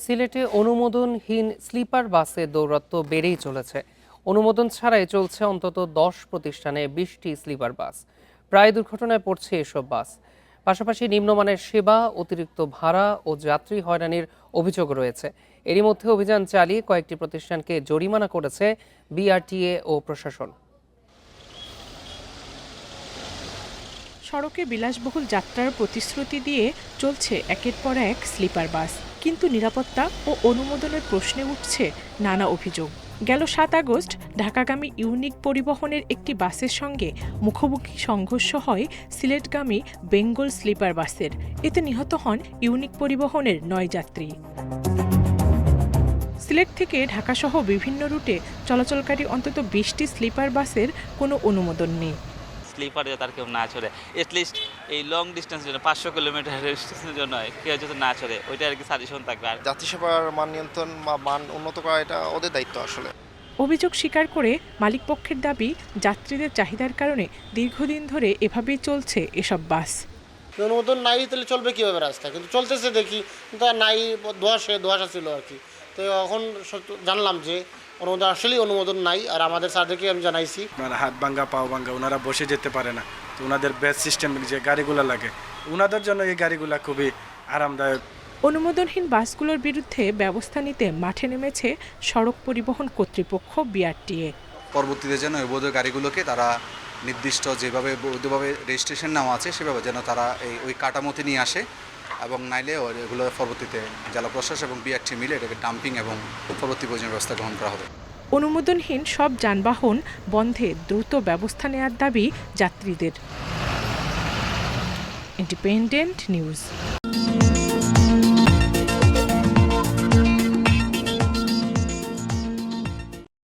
সিলেটে অনুমোদনহীন স্লিপার বাসে দৌরাত্ম্য বেড়েই চলেছে। অনুমোদন ছাড়াই চলছে অন্তত 10 প্রতিষ্ঠানে 20টি স্লিপার বাস। প্রায় দুর্ঘটনায় পড়ছে এসব বাস। পাশাপাশি নিম্নমানের সেবা, অতিরিক্ত ভাড়া ও যাত্রী হয়রানির অভিযোগ রয়েছে। এরই মধ্যে অভিযান চালিয়ে কয়েকটি প্রতিষ্ঠানকে জরিমানা করেছে বিআরটিএ ও প্রশাসন। সড়কে বিলাসবহুল যাত্রার প্রতিশ্রুতি দিয়ে চলছে একের পর এক স্লিপার বাস, কিন্তু নিরাপত্তা ও অনুমোদনের প্রশ্নে উঠছে নানা অভিযোগ। গেল 7 আগস্ট ঢাকাগামী ইউনিক পরিবহনের একটি বাসের সঙ্গে মুখোমুখি সংঘর্ষ হয় সিলেটগামী বেঙ্গল স্লিপার বাসের। এতে নিহত হন ইউনিক পরিবহনের 9 যাত্রী। সিলেট থেকে ঢাকাসহ বিভিন্ন রুটে চলাচলকারী অন্তত 20টি স্লিপার বাসের কোনো অনুমোদন নেই। স্লিপারে তার কেউ না চড়ে, এটলিস্ট এই লং ডিস্টেন্সের জন্য 500 কিলোমিটার ডিস্টেন্সের জন্য কেউ যদি না চড়ে, ওইটা আর কি সাজেশন থাকবে। আর যাত্রী সেবার মান নিয়ন্ত্রণ বা মান উন্নত করা এটা ওদের দায়িত্ব আসলে। অভিযোগ স্বীকার করে মালিকপক্ষের দাবি, যাত্রীদের চাহিদার কারণে দীর্ঘদিন ধরে এভাবেই চলছে এসব বাস। অনুমোদন নাই তাহলে চলবে কীভাবে রাস্তা, কিন্তু চলতেছে দেখি, কিন্তু আর নাই, ধোঁয়াশা ছিল আর কি। তো এখন জানলাম যে আসলেই অনুমোদন নাই, আর আমাদের স্যারদেরকে আমি জানাইছি। হাত ভাঙ্গা পাও ভাঙ্গা, ওনারা বসে যেতে পারে না, তো ওনাদের বেড সিস্টেম যে গাড়িগুলো লাগে ওনাদের জন্য এই গাড়িগুলো খুবই আরামদায়ক। অনুমোদনহীন বাসগুলোর বিরুদ্ধে ব্যবস্থা নিতে মাঠে নেমেছে সড়ক পরিবহন কর্তৃপক্ষ বিআরটিএ। পরবর্তীতে যেন এই বৈধ গাড়িগুলোকে তারা নির্দিষ্ট যেভাবে বৈধভাবে রেজিস্ট্রেশন নেওয়া আছে সেভাবে যেন তারা ওই কাঠামোতে নিয়ে আসে, এবং নাইলে এগুলো পরবর্তীতে জেলা প্রশাসন এবং বিআরটি মিলে এটাকে ডাম্পিং এবং পরবর্তী প্রয়োজনীয় ব্যবস্থা গ্রহণ করা হবে। অনুমোদনহীন সব যানবাহন বন্ধে দ্রুত ব্যবস্থা নেওয়ার দাবি যাত্রীদের। Independent news.